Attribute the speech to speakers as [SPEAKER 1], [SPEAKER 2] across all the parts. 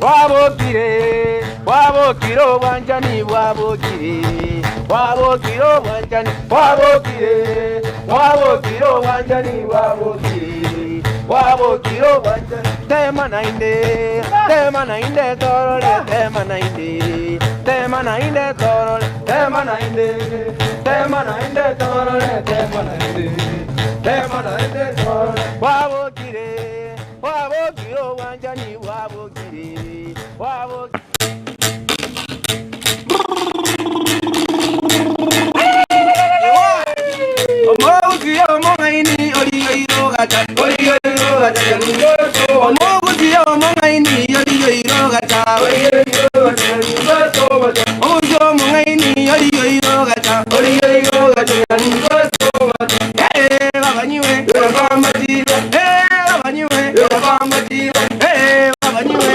[SPEAKER 1] wabokire wabokiro wanjani wabokire wabokiro wanjani wabokire wabokiro wanjani wabokire wabokiro wanjani tema nainde torole tema nainde torole tema nainde torole tema nainde torole wabokire wabokiro wanjani wabokire wabokire Omogutia omongaini oliyo gata oliyo gata Omogutia omongaini oliyo gata oliyo gata Omogutia omongaini oliyo gata oliyo gata Babanyiwe babamatira babanyiwe babamatira babanyiwe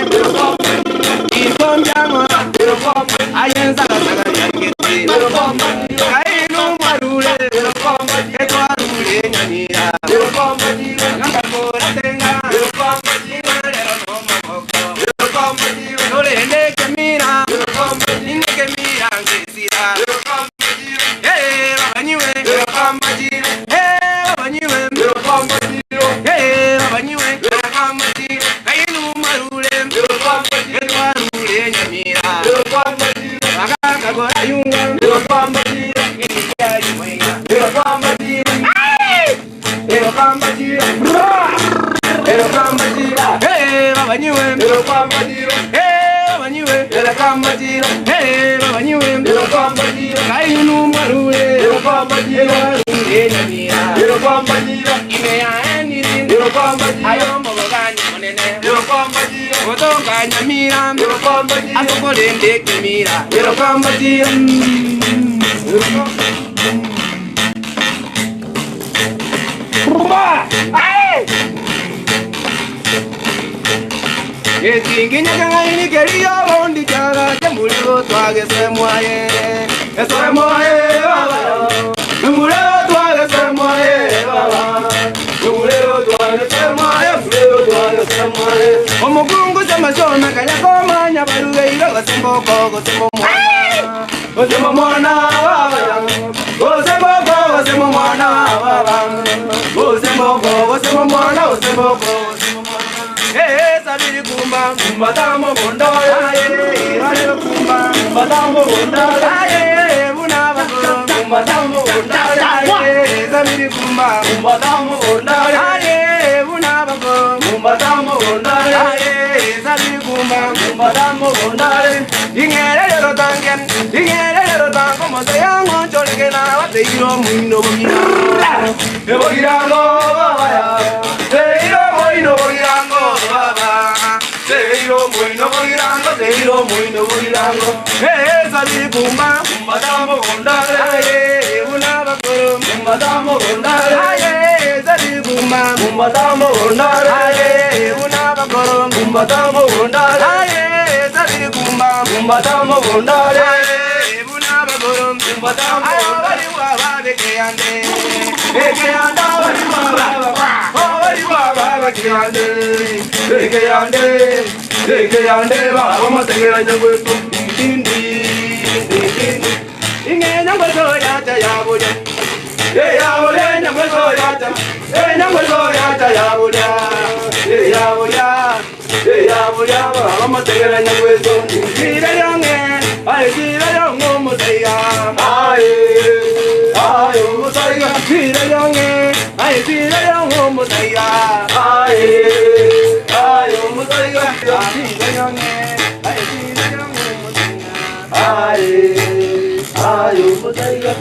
[SPEAKER 1] Ikombyangwa ayenza gasaga yangete Kainu marule Ekwarule nyamira Ngakakora tenga Nolende kemira Nine kemira ngesira Babanyiwe babanyiwe babanyiwe Kainu marule Ekwarule nyamira Ngakakora yunga Yetinginya kangaini keriyo bondi jaga jamuliro twagese mwaye Eso mwaye baba Jamuliro twagese mwaye baba Jamuliro twagese mwaye Omugungu jamashona kanyakoma nyabaruge iro semboko gosemo mwana Gosemo mwana baba Gosemo mwana baba Gosemo mwana Sabiri kumba, kumba tamo bondoya, sabiri kumba, kumba tamo bondoya, bunaba kumba tamo bondoya, sabiri kumba, kumba tamo bondoya, bunaba kumba tamo bondoya, sabiri kumba, kumba tamo bondoya, ingere ro tangen, como se llama chorque na bate iro muino bogirano, bogirano baba, iro muino bogirano baba. Seiro muy no girando. Sabiri kumba, kumba tamo gondare. Una bakoro, kumba tamo gondare. Sabiri kumba, kumba tamo gondare. Una bakoro, kumba tamo gondare. Sabiri kumba, kumba tamo gondare. Una bakoro, kumba tamo gondare. Bari bekeyande, bekeyanda bari baba, bekeyande, bekeyande. Bekeyande baba mategera nyangwe tindi Inge nyangwe soya yabuja yabuja nyangwe soya nyangwe soya yabuja baba mategera nyangwe tindi Kira yongo mutaya ayo mutaya kira yongo mutaya ayo mutaya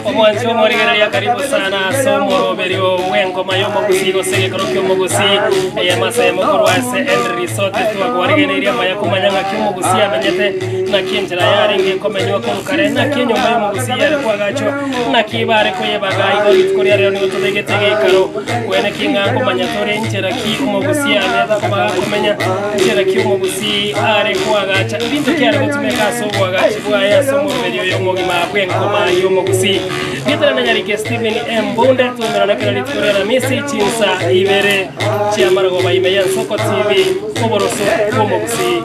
[SPEAKER 1] Omwanzi omorigereria karibu sana somo berio wengo mayomo gusigo sege krokyo mogusi yamase mokurwase and resort to gwarigereria mayakumanyanga kimo gusi amenyete na kinjira yaringe komenyo ko kare na kinyo mayomo gusi yari kwagacho na kibare ko yebagai go itkoria rero ni tudegetege karo wene kinga ko manyatore njera ki mogusi ameza kumenya njera ki mogusi are kwagacha bintu kyari gutumeka so kwagachi bwa ya somo berio yo mogima kwengo mayomo gusi Mogusi Gitara na nyarike Steven Mbonde tumera na kana litore na misi chinsa ibere chiamara go baime ya Soko TV Koboroso Mogusi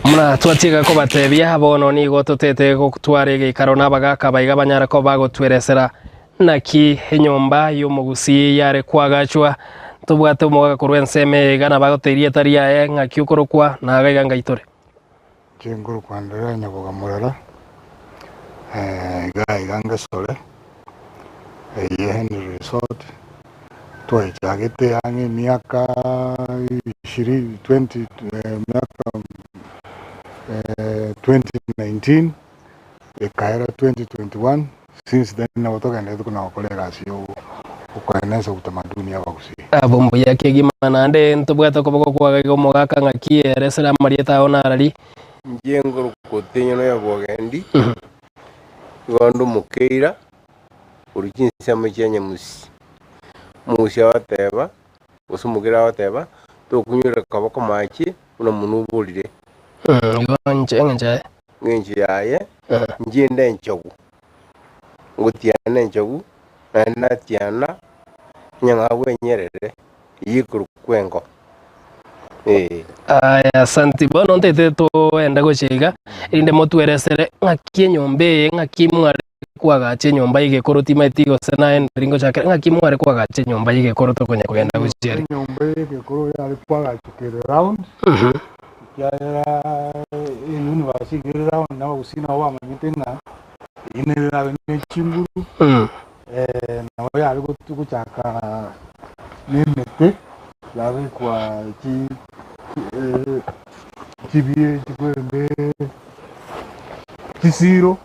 [SPEAKER 1] Muna twatiga ko batebya bono ni gototete gutware gikaro nabagaka baiga banyara ko bagotweresera naki enyomba y'Omogusi yare kwagachwa tubwate umuga kurwenseme gana bagoteria taria ngaki ukorokwa na gaiga ngaitore
[SPEAKER 2] Chenguru kwandera nyaboga murara gaiga ngasore Henry Resort twaichagete ange miaka 20 miaka 2019 ekaera 2021 since then nabotoka ndio kuna wakolera sio ukwaneza utamaduni y'Abagusi
[SPEAKER 1] abombo yake gimana nde ntubwata ko bako kwa umugaka ngaki eresera marieta onarari
[SPEAKER 3] Njenguru kotenyo no yabogendi gondo mukeira urukinsa mujenya musi wateba usumugira wateba to kunyura kabako maki uno munubulire ngenje yaye njinde enchogu ngutiana enchogu na tiana nyanga wenyerere yikuru kwengo
[SPEAKER 1] aya santi bono ntete to enda gochega inde motweresere ngaki nyombe ngaki mware kwagache nyomba igekoro timetigo sena ringo chake ngaki mware kwagache nyomba igekoro to konya kugenda gucheri
[SPEAKER 2] nyomba igekoro yari kwagache kere round ya in university kere round na usina wa manyitenga ine na chimburu na wa yari guchaka nemete yari kwa chibie chikwembe chisiro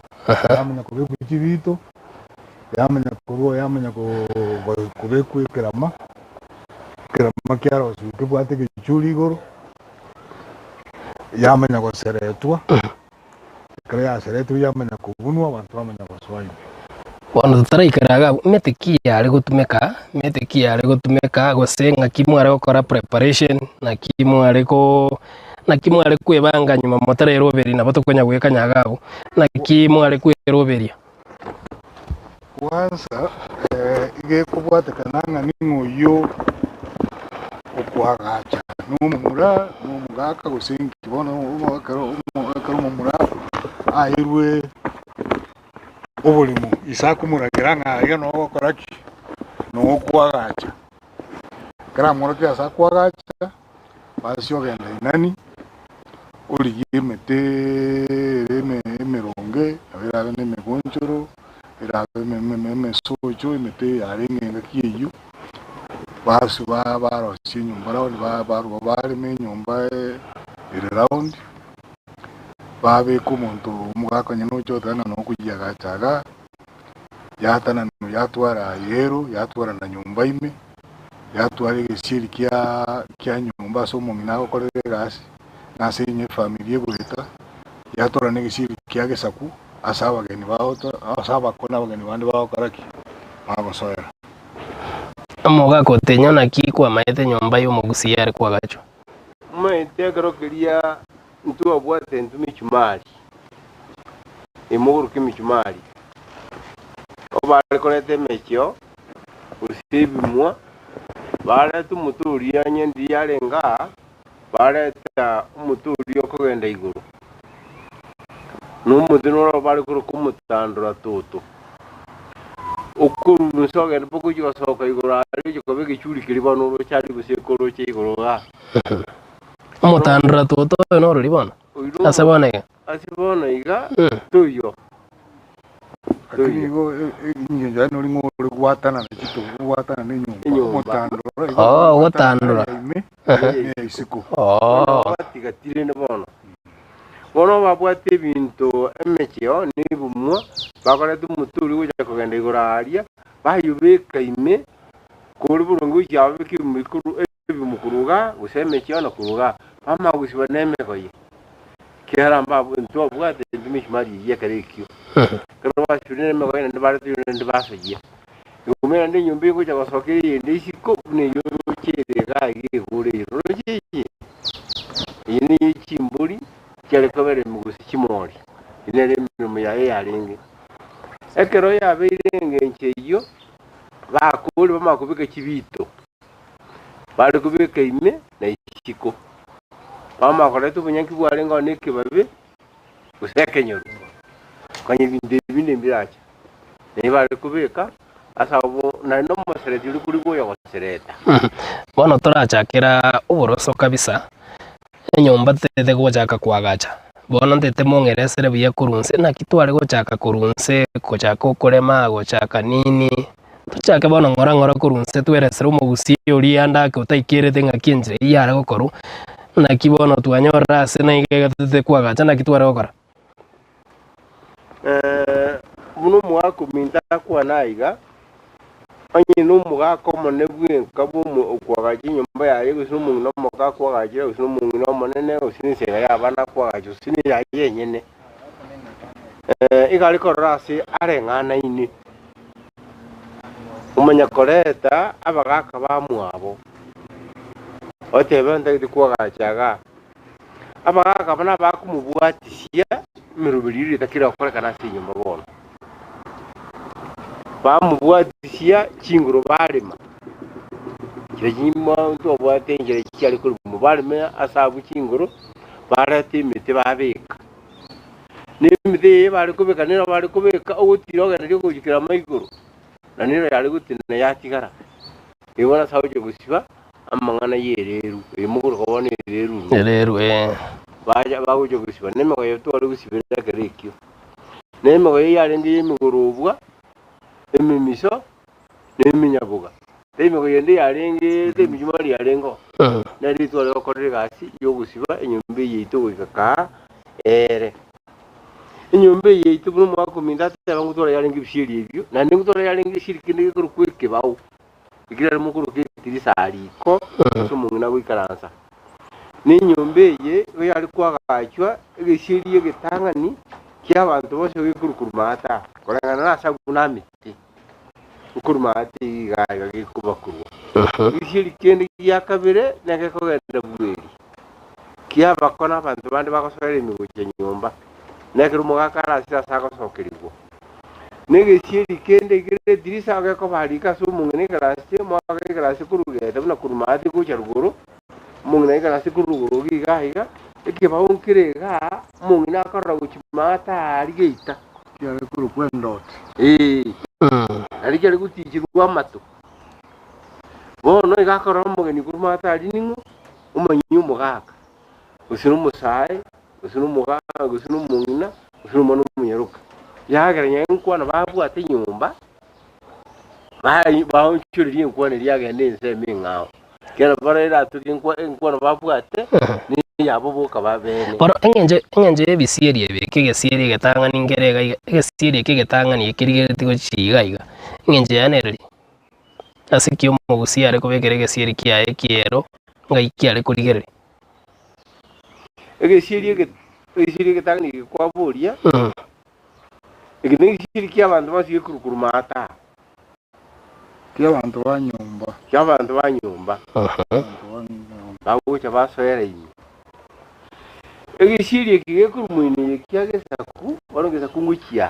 [SPEAKER 2] yamenya kubekwa chibito yamenya kuruo yamenya kubekwa kirama kyaro kibwate kichuri igoro yamenya guseretwa kaya seretu yamenya kubunwa abantu bamenya baswayi
[SPEAKER 1] bono taraikaraga metekia ari gutumeka gosenga kimware gukora preparation na kimware kwebanga nyuma motare roberi na bato kwenya gweka nyagago na kimware kweroberia
[SPEAKER 2] kwanza ige kubwate kananga ningoyo okwagacha numugaka gusenga kibono umukaro mumura ahirwe obulimo isaku muragira nga no gokoraki no kwagacha kara moro kya sakwagacha basyo genda inani urigimete emeronge abira ne megonchoro irabe mesocho imete arenga kiyu basu baro chinyumba rawo baro bari menyumba iri round babe kumuntu umugaka nyino cyotana no kugiyaga caga yatana no yatwara yero yatwara na nyumba ime yatwara igishiri kya nyumba so mu minako korere gasi nasenye familie bureta yatwara n'igishiri kya gesaku asaba geni baota asaba kona bageni bandi bawo karaki magosoera
[SPEAKER 1] umugaka otenya na kikwa maete nyumba y'Omogusi yari kwagacho
[SPEAKER 3] maete garokeria ntu abwate ntumi chumari imuguru kimichumari obale kolete mechio usibimwa bale tumuturia nyendi yalenga baleta umuturi okogenda iguru n'umudinoro bali kuri kumutandura tutu okuru nsoga ndipoko cyosoka iguru ari cyo gichuri kiriba no cyari busekoro cyiguru ga
[SPEAKER 1] umutandura tutu no ribona asibona iga tuyo
[SPEAKER 2] lakini go inyo no lingo gwatana na kitu gwatana n'inyumba umutandura
[SPEAKER 1] watandura
[SPEAKER 2] isiko
[SPEAKER 3] batigatire nebono bono babwate bintu emekyo nibumwa bakorete umuturi uje kugenda iguraria bayubeka ime kuri burungu yawe kimikuru ebimukuruga usemekyo no kuruga mama gusiba nemekoye kera mbabu nto bwate ndimishimari yekerekyo kana bashurine mekoye ndibarte ndibasoje ngumena ndi nyumbi kuja basokiri ndisiko neyo kirega igure roji ini chimburi cyari kobere mu gusikimori inere mu yae yaringe ekero yabirenge nkeyo bakuri bamakubika kibito bari kubika ime na ikiko bamakore tubunyanki bwarenga neke babe usekenyoro kanye binde mbiracha ne bari kubika asabo na no mosereti uri kuri goya gosereta
[SPEAKER 1] bono turachakira uboroso kabisa enyomba tete gochaka kwagacha bono tete mongeresere buye kurunse na kitware gochaka kurunse gochaka kurema gochaka nini tuchake bono ngora kurunse tweresere umugusi uri andake utaikirete ngakinje yara gokoru na kibono twanyora ase na igega tete kwagacha na kitware gokora
[SPEAKER 3] muno mwako minta kwa naiga anyi no muga komo nebwe kabo mu okwagaji nyumba yaye gusumu no muga kwagaji gusumu no monene usinise ya bana kwagaji usini yaye nyene igali korasi arengana ini umanya koleta abagaka bamwabo otebe ndagiti kwagajaga abagaka bana bakumubwatishya mirubiriri takira korekana si nyumba bona bamubwatishya kinguro barima kirajima ndo bwatengere cyari kuri mu barima asabu kinguro baratimite babeka nimite bari kubeka nira bari kubeka ubutiroga ryo kujikira mayiguru nanira yari gutina yatigara ibona sawuje gusiba amangana yereru imuguru kabone yereru baja bawuje gusiba neme ko yeto ari gusibira garekyo neme ko yari ndi imugurubwa emimiso neminyabuga neme ko yende yarenge temijumari yarengo nari twale ko regasi yo gusiba enyumbe yito wikaka inyumbe yito bwo mwakuminda tabangu twale yarenge bishiri ibyo nandi ngutwale yarenge shirikinde ko kweke bawo igira mukuru kitirisari ko sumungu wikaransa n'inyumbe ye yari kwagachwa igishiriye gitangani cy'abantu bose wikurumata korangana nasa gunamiti ukurumati gaga gikubakurwa igishiri kende yakabire nake kogenda bweri kyabakona abantu bandi bakosorera imiguke nyumba nake rumugakara sako sokeribwo negishiri kende gire dirisa agako barika sumungu ne karasi mo karasi kurugenda buna kurumati kucha ruguru mungina ikana sikuruguru gigahiga ikibawunkirega mungina akarra guchimata arigeita
[SPEAKER 2] yale kuru kwendot
[SPEAKER 3] arigere gutijirwa mato bono igakora mungeni kurumata ariningo umanyu mugaka usinu musai usinu mugaka usinu mungina usinu manu munyaruka yagaranya nkwana babu ate nyumba bawuncuririye nkwana ryagende nse ngao kera barera tukinkwa nkwana babwate ni yabo boka babene
[SPEAKER 1] poro engenje ebisieri ebe kegesieri getanga ningerega egesieri kegetanga ni ekirigeti gochiga engenje yanereri asikyo mugusi are kubegere egesieri kiaye kiero ngai kiare kurigereri egesieri getanga ni kwaburia egesieri ky'abantu basiye kurukurumata
[SPEAKER 2] ky'abantu banyumba
[SPEAKER 3] babucha basoyera imi Egishiri kigekuru kiagesaku barongesaku ngukia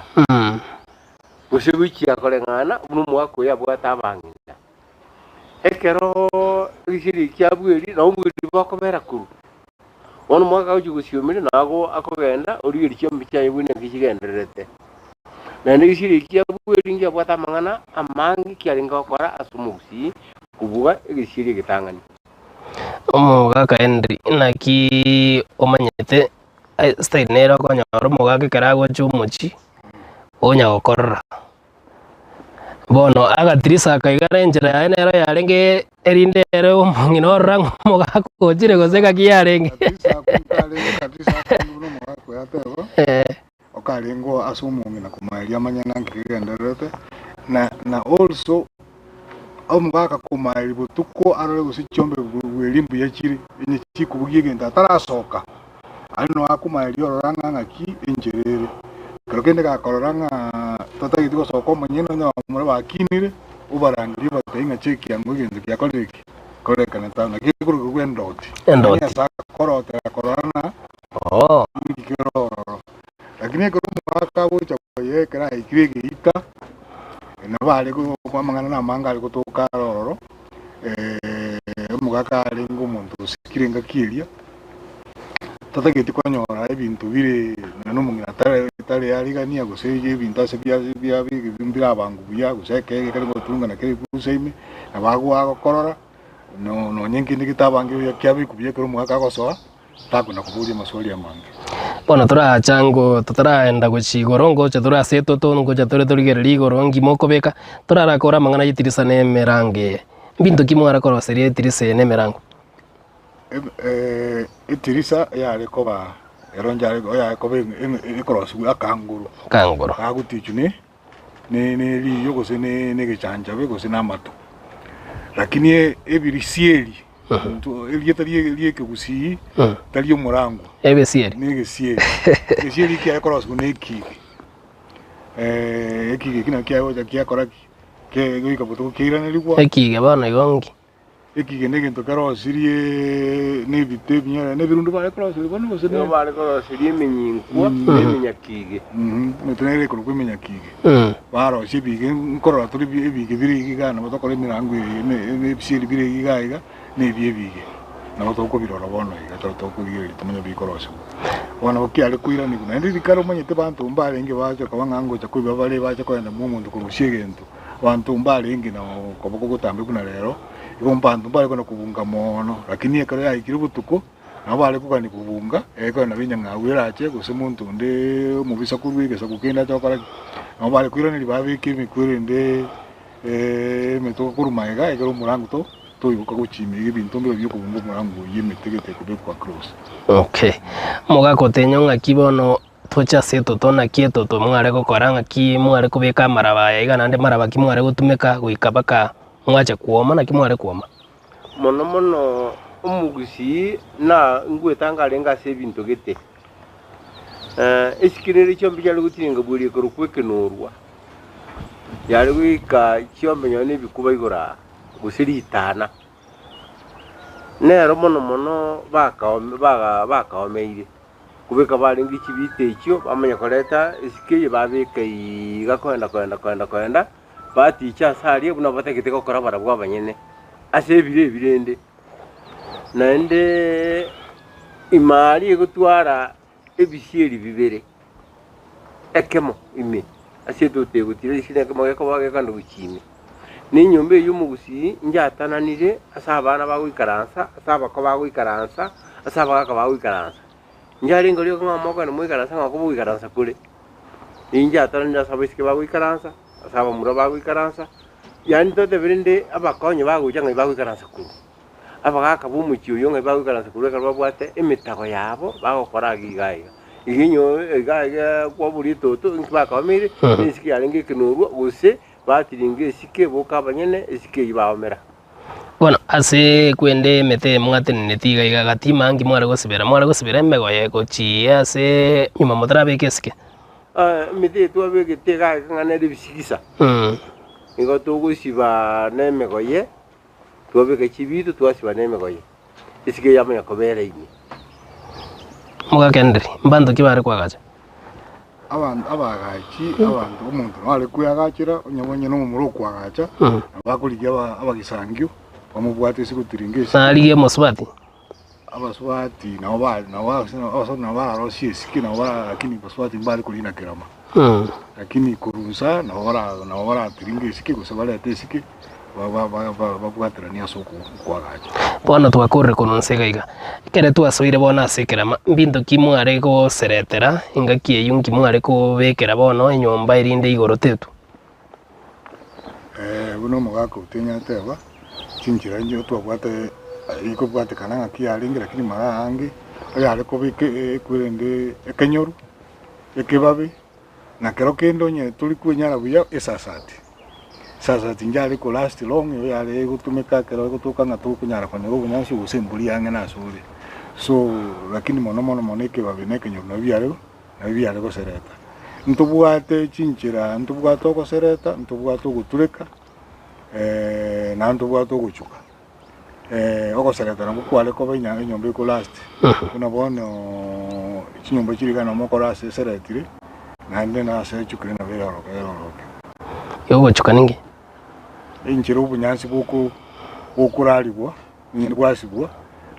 [SPEAKER 3] gusibukia korengana bunu mwako ya bwata banginda ekero egishiri kiabweri na umwiri bakobera kuru ono mwaka uju gusiumire nago akogenda origeri cyombi cyayibune kikigenderete na egishiri kiabweri ngia bwata mangana amangi kiaringa okora asumusi kubuga egishiri gitangani
[SPEAKER 1] Omugaka Henry naki omanyete style nero konyoro omugaka kerago chumuchi onya gokorra bono agatirisa akaigara enjera yae nero yarenge erindere omongino rango omugaka ochire goseka kiyarenge
[SPEAKER 2] katisa kumugaka yatebo okaringo asumungina kumaria manyana nkigenderete na also omugaka kumairi butuko arore gusichombe bwelimbu yakiri enye kubugigenda tarasoka ano akumairi ororanga ngaki enjerere krokende ka kororanga tatagiti gosoko manyino nya muri bakinire ubarangiri batainga cheki yango genze kya koleki korekana tana kikuru gwendoti ya sakorote korona kikero lakini kuru mwaka bucha yekera ikirege ita nabale ko kwamangana na manga liko toka roro mugaka alingo muntu sikirenga kilia tatagiti kwanyora ebintu bire no mungira tare yarigania guseye ebintu ase bya bimbira abangu bya guseke kare gotunga na kare kuseime abagwa akorora no nyengi nikitabangi ya kyabi kubye kero mugaka gosoa takuna kuburia maswali amange
[SPEAKER 1] bono turachango tutaraenda guchigorongo cha turaseto tongo cha turigereri gorongi mokobeka turarakora mangana yitirisa nemerange bintu kimwara koroserie yitirisa nemerango
[SPEAKER 2] itirisa yale koba eronjare ya kobe ikorosu akanguru agutichu ne liyo gose ne gechanja be gose na matu lakini ebirisieri Eliye kugusi taliyo murango
[SPEAKER 1] ebesieri
[SPEAKER 2] negesieri gesieri kia koros kuneki ekige kina kia oja kia koraki ke goika boto kira nelikwa
[SPEAKER 1] ekige bana igongi
[SPEAKER 2] ekige negento karosirie nebite binya nebirundu bare korosiri bano bose
[SPEAKER 3] no bare korosiri menyinkwa nemenyakige
[SPEAKER 2] metenere kumenyakige baro shibige nkorora turi bige biri gigana botokore mirango ne bisieri bire gigaiga nebiyebige nabo toko birora bono igatoro toko bigeri tumenye bikoroso wana okiale kuira ni kuna ndi karo manyete bantu mbale nge baje kabangango cha kuiba bale baje kwenda mu muntu kurushigento bantu mbale nge na koboko kutambe kuna lero iko mbantu mbale kuna kubunga mono lakini ekaro ya ikiri butuko nabale kukani kubunga eko na binya ngawira ache guse muntu nde mubisa kurwige sa kugenda chokora nabale kuira ni babike mikwire nde metoko kurumaiga ekero murango to toibuka guchimira ibintu mbyo byo kubunga murango yemetegete kubekwa cross.
[SPEAKER 1] Okay mugako tenyonga kibono tocha seto tona kieto to mware gokoranga ki mware kubeka maraba igana nde maraba ki mware gutumeka guikabaka mwache kuoma na ki mware kuoma
[SPEAKER 3] mono umugusi na ngwetanga lenga se bintu gete isikirere cyombi cyari gutiringa buri ko rukwekenurwa yari wika cyombe nyone bikuba igora gusiri itana nero mono bakaomeire kubeka bari ngikibite icyo bamenya koleta isikeye babeka igakwenda bati icyasariye buna bategete gukora barabwa banyene ase birende nande imari gutwara ebisieri bibere ekemo ime ase dote gutire ishine kama ko bagekanda gukime ni nyombe y'umugusi njyatananire asabana bagwikaransa asaba ko bagwikaransa asaba ka bagwikaransa njaringo ryo ngamoko ne mwikaransa ngako bugikaransa kure njyatananire asaba iske bagwikaransa asaba mura bagwikaransa yani to deberinde abakonye bagujanga bagwikaransa kure abagaka bumukiyo yonga bagwikaransa kure karabwate emitago yabo bagokora gigaiga iginyo egaiga kwa buri toto nkibakawamire iske yaringe kinurwa guse batiringe isike boka banyene isike yibawomera
[SPEAKER 1] bueno ase kwende mete mwate netiga igagati mangi mware gosibera emego yego chi ase nyuma modra bekesike
[SPEAKER 3] mete to begete ga ngane de bisikisa ingo to gosiba nemego ye to beke chibitu to asiba nemego ye isike yamanya kobera ini
[SPEAKER 1] Mugakendri mbantu kibare kwagacha
[SPEAKER 2] abantu abagachi abantu umuntu wale kuyagachira onyabonye no mumuro kwagacha abakurikia abagisangyo bamubwate sikutiringese
[SPEAKER 1] naliye moswati
[SPEAKER 2] abaswati na rosie siki na lakini baswati mbali kulina kirama lakini kurunsa na wara tiringese siki kusabala tesiki babwatirania soko kwagacha
[SPEAKER 1] bona twakorre kunonsega iga kere twasoire bona asekera mbinto kimware go seretera ingaki eyungi mware ko bekera bono enyomba irinde igoro tetu
[SPEAKER 2] buno mugako utenya teba chinjira nyo twabwate iko bwate kananga kialingi lakini mara hangi yale ko bike kurende ekenyoru ekebabe na kero kendo nye tuli kunyara buya esasati sasa tinjali ko last long yale gutumeka kero gutuka na tu kunyara kwa nego bunyansi usembuli yange na suri so lakini mono moneke babineke nyo na byale ko sereta ntubwate chinjira ntubwato ko sereta ntubwato gutuleka na ntubwato guchuka oko sereta na kukwale ko benya nyombe ko last kuna bono chinyombe chirika na moko last seretire na ndena se chukire na bero
[SPEAKER 1] yogo chuka ningi
[SPEAKER 2] injiro bunyansi buku ralibwa gwasibwa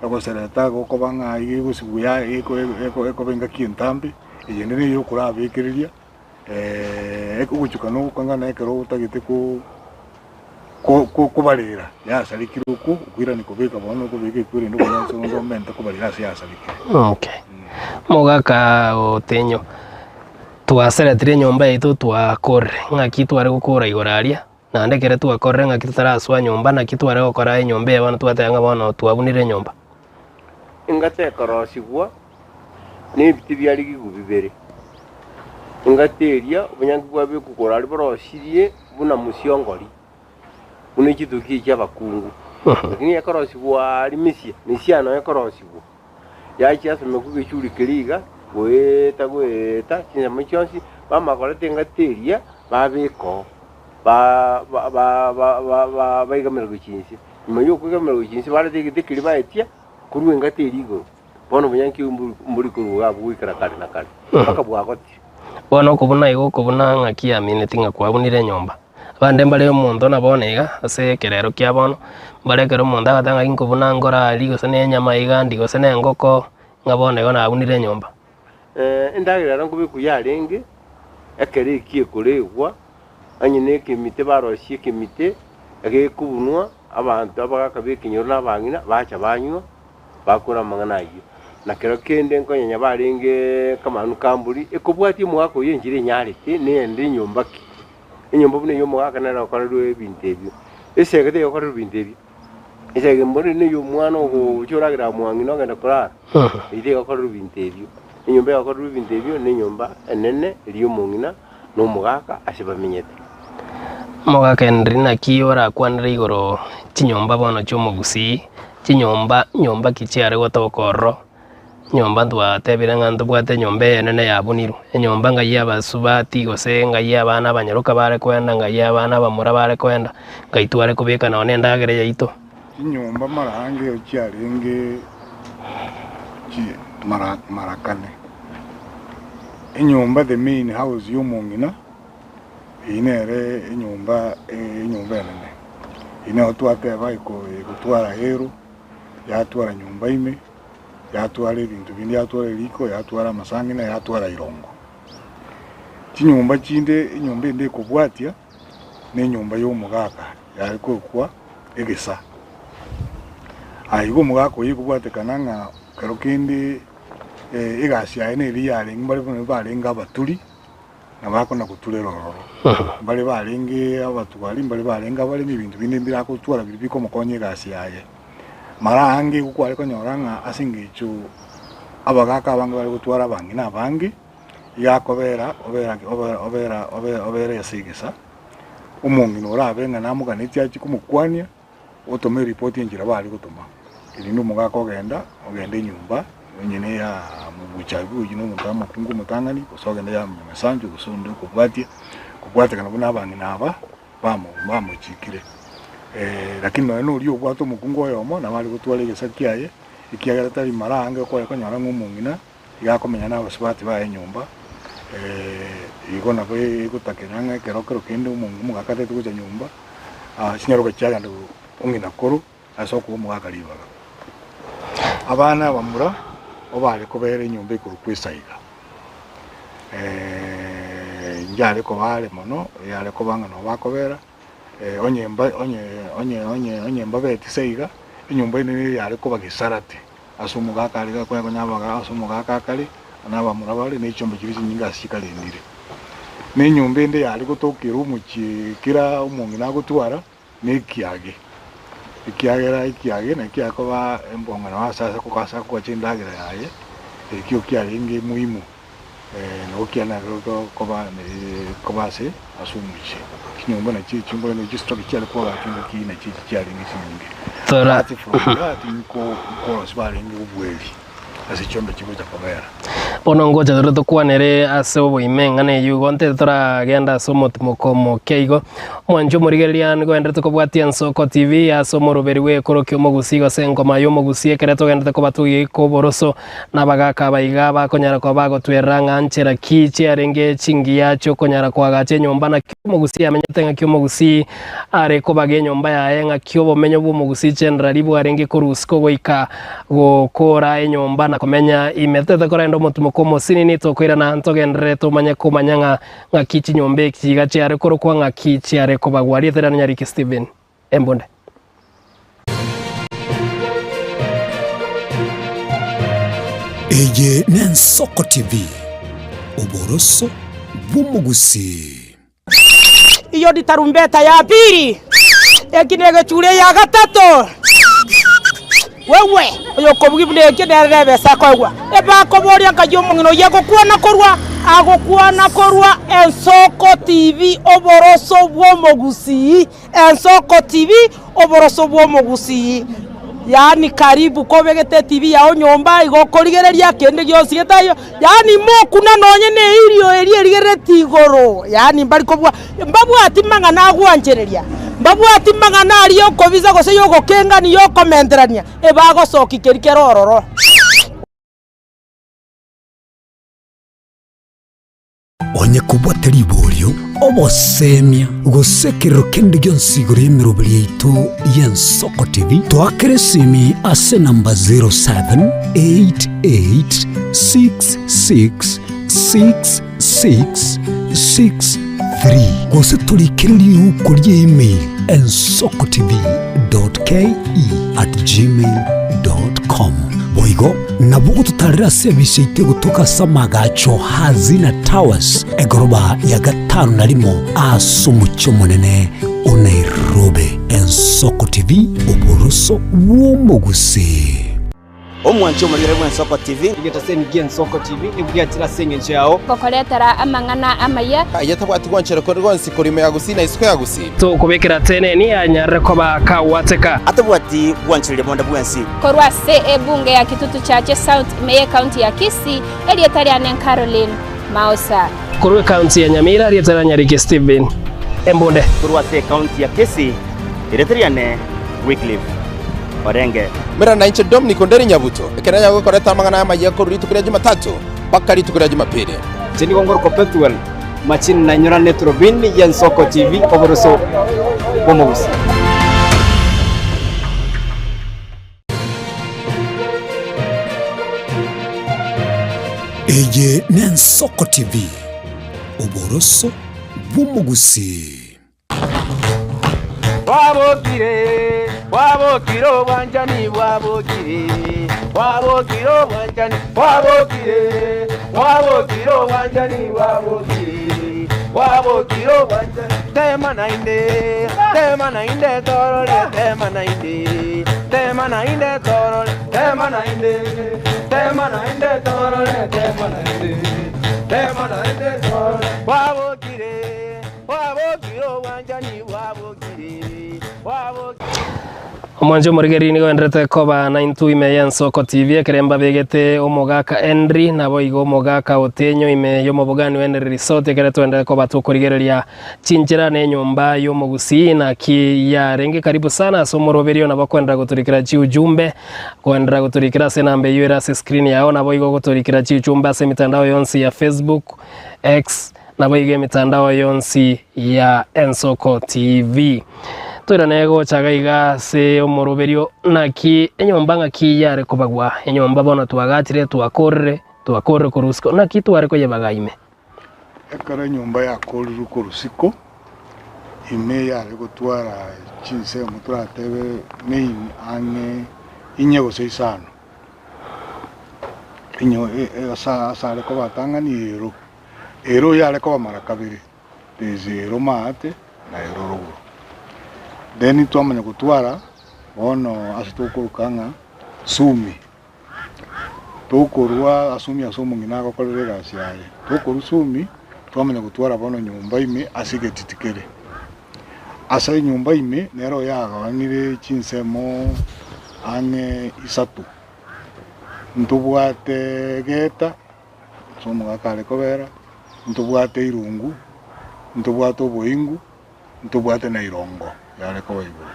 [SPEAKER 2] oko sereta ko banga igusibwa eko benga kintambi yende ne yokura abikiriria eko guchuka no kangana ekero utagite ko barira ya salikira uku kwira ni kubika bono kubika kwira ndo kwanza ndo menta ko barira ya salikira
[SPEAKER 1] okay mogaka otenyo twaseretire nyomba yitu twakorre ngaki tware gukora igoraria na ndekere twakorre ngaki tutaraswa nyomba na kitware gukora nyomba yabana twatanga bono twabunire nyomba
[SPEAKER 3] ingate korosibwa ni biti byali gigubibere ingateria bunyangi bwabe kukora ali boroshirie buna musiongori bune kituki cy'abakungu lakini yakorosibwa ali misia no yakorosibwa yacyasome kugicuri kiriga gweta kinyama cyonsi bamakorete ngateria babiko baigamira gukinsi nyuma yo kugamira gukinsi barategete kiri baetia kuruwe ngaterigo bono bunyanki muri kuruga bwikara kare na kare bakabwagoti
[SPEAKER 1] bono kubuna igo kubuna ngaki ya minute ngakwabunire nyomba bande mbale omuntu nabonega ase kerero kya bono mbale kero omuntu agatanga inkubuna ngora ali gosene nyama igandi gosene ngoko ngabone gona abunire nyomba
[SPEAKER 3] endagirara ngubiku yarenge ekere ikie kuregwa anyine kemite baroshie kemite agekubunwa abantu abagakabika inyoro n'abangina bacha banywa bakora mangana iyo na kero kende nkonyanya barenge kamanu kamburi ekobwati mwako yenjire nyarete nende nyombaki inyomba bune yo mwaka na nakorerwe ebintu ebyo esegete yokorerwe ebintu ebyo esege mbori ne yo mwana ogo choragira mwangino ngenda kora ide yokorerwe ebintu ebyo inyomba yokorerwe ebintu ebyo ne nyomba enene iliyo mungina no mugaka asibamenyete
[SPEAKER 1] mogaka ndrina kiyora kwanira igoro chinyomba bono chomogusi chinyomba kichiare gotokoro nyomba twatebire ng'antu bwate nyomba enene yabuniru enyomba ngai abasubati gose ngai abana abanyaruka bare kwenda ngai abana bamura bare kwenda ngai tware kubika none ndagere yaito
[SPEAKER 2] inyomba marange ochiarenge marakane inyomba the main house y'omongina inere inyomba enene ine otwateba gutwara hero yatwara nyomba ime yatwara ebintu bindi yatwara eriko yatwara amasangina yatwara irongo chinyomba chinde inyomba ende kubwatia n'enyomba y'omugaka yariko kwa egesa ayigo mugaka oyikubwatekana nga kero kindi egasi ene eri yarenga bari barenga abaturi nabako nakutulero bari barenge abatwari bari barenga bari ibintu bindi birakutwara biko mukonye egasi yaye mara hangi kuko ariko nyoranga asingicho abagaka abange bari gutwara abange nabange yakobera obera yasigisa umungino urabenga namuganiti yachi kumukwania otome report yenjira bari gutuma irino mugaka ogenda nyumba nyene ya mubuchagu yino mutama kungu mutangani kusogenda ya mesanjo gusundo kubwate kana buna abange naba bamuchikire lakini no uri obwato mukungu yomo na bari gutwara egesa kiaye ikiagara tari maranga ko yakonyara ng'umungina igakomenya na basubati ba nyumba igona kwe gutakenanga kerokero kende umuntu mugakate tukuja nyumba sinyaruka cyaga ndo ungina koro asoko mugakalibaga abana bamura obale kobere nyumba ikuru kwisaiga njale ko bale mono yale ko banga no bakobera onyemba beti seiga inyumba ine yale ko bagisarate asumuga kaliga kwa nyabaga asumuga kakali anaba murabale n'icyombo kibisi nyinga sikalendire n'inyumba inde yale gutokira umuki kira umuntu nagutwara n'ikiage ikiage na kiyako ba embonga na sasa ko kasa ko chindagira yaye ikyo kyalingi muhimu no kiana ko ba se asumuchi kinyumba na chumba no jisto kiale ko ga kinga kina kyalingi sinyingi tora ati fuga tinko ko sbalingi ubweli asichombe chibuja kobera
[SPEAKER 1] bono ngoja dore kwanere ase oboimenga ne yugo nte tora genda somo timokomo keigo mwanjo murigeria ngo endete kubwatia Nsoko TV asomo ruberiwe korokyo mogusigo sengoma yo mogusie kereto genda kubatuye ko boroso nabagaka baiga bakonyara kwa bago tweranga nchera kiche arenge chingi yacho konyara kwa gache nyomba na mogusie amenyetenga kyo mogusi are ko bage nyomba yaenga kyo bomenyo bu mogusi chenraribu arenge korusko goika gokora nyomba na komenya imetete korendo mutumokomo sinini tokwira na ntogendre tumanye kumanyanga ngakichi nyombe kiga cyare koro kwa ngakichi are ko bagwari terana nyariki Steven Embonde
[SPEAKER 4] Eje ne Nsoko TV oboroso bumugusi
[SPEAKER 5] iyo di tarumbeta ya pili ekinege chure ya gatatu wewe oyo kobugibule kiderebe sakogwa eba koboria kajo mungino yako kuana korwa Nsoko TV oboroso bwomogusi Nsoko TV oboroso bwomogusi yani karibu kobegete TV yao nyomba igokorigereria kende gyose getayo yani mokuna nonye ne irio erigereti igoro yani mbari kobwa mbabu atimanga nagwanjereria mbabu atimanga nariyo kobiza gose yo gokenga ni yo komenterania ebago soki kerikerororo
[SPEAKER 4] onye kubwatari iborio obosemia gusekero kende gyonsigoro y'emirobiri yaitu ya Nsoko TV twakeresimi ase namba 0788666663 gose turikiriri uko email nsokotv.ke@gmail.com boigo nabugo tutarira service ite gutoka samagacho hazina towers egoroba ya gatanu narimo asumucyo munene Nairobi. Nsoko TV oboroso bwomogusi
[SPEAKER 6] omwancho murire bwa Nsoko TV
[SPEAKER 7] igetaseni gen Nsoko TV ibwatira senge nchao
[SPEAKER 8] kokoletera amangana amaya
[SPEAKER 6] ayatabwati gwanchero ko rwonsi korime yagusi na isiko yagusi
[SPEAKER 1] to kubekera tene ni anyare ko bakawateka
[SPEAKER 6] atabwati gwanchiro bonda bwansi
[SPEAKER 8] korwa se ebunge ya Kitutu Chache South Meye County ya Kisii elietariane Caroline Mausa
[SPEAKER 1] korwe county ya Nyamira elietariane Nyariki Steven Embonde
[SPEAKER 6] korwa se county ya Kisii elietariane Wycliffe Orenge mera na inche Dominic Onderi Nyabuto ekeranya gukoreta amangana amaye ko ruri tukira Jumatatu bakari tukira Jumapili
[SPEAKER 7] jeni gongor perpetual machin na nyora netrobin ya Nsoko TV oboroso bwomogusi
[SPEAKER 4] Eje ne Nsoko TV oboroso bwomogusi
[SPEAKER 3] wabokiro wanjani wabokire wabokiro wanjani wabokire wabokiro wanjani wabokire wabokiro wanjani tema nainde torole tema nainde torole tema nainde torole tema nainde torole wabokire wabokiro wanjani wabokire
[SPEAKER 1] Mwanjo Morigeri ni gwendete koba na intu ime Ensoko TV keremba begete omogaka Henry nabo igo omogaka Otenyo ime yo mobugani wene resort kere twende koba tukurigereria chinjira ne nyumba yo mugusi na ki ya renge karibu sana somoroberio nabo kwenda guturikira chi ujumbe kwenda guturikira se nambe yo era se screen yao nabo igo guturikira chi ujumbe se mitandao yonsi ya Facebook X nabo igo mitandao yonsi ya Ensoko TV. Tuira nego chagaiga se omoroberio naki enyomba ngaki yare kubagwa enyomba bona twagatire twakorre kurusiko naki tware ko yebagaime
[SPEAKER 2] ekara nyomba ya koruru kurusiko ime yare gutwara chinse mutura tebe nei ane inyego seisano inyo sare ko batanga ni ero yare ko marakabiri desero mate na ero rugo. Deni tuamanya kutwara ono asitukurukanga sumi tukurwa asumi asumu ngina kokorera siaye tukuru sumi tuamanya kutwara bono nyumba ime asige titikere asa nyumba ime nero yagabanire chinsemo ane isatu ntubwate geta somo gakale kobera ntubwate irungu ntubwate obuingu ntubwate na irongo yale ko ibu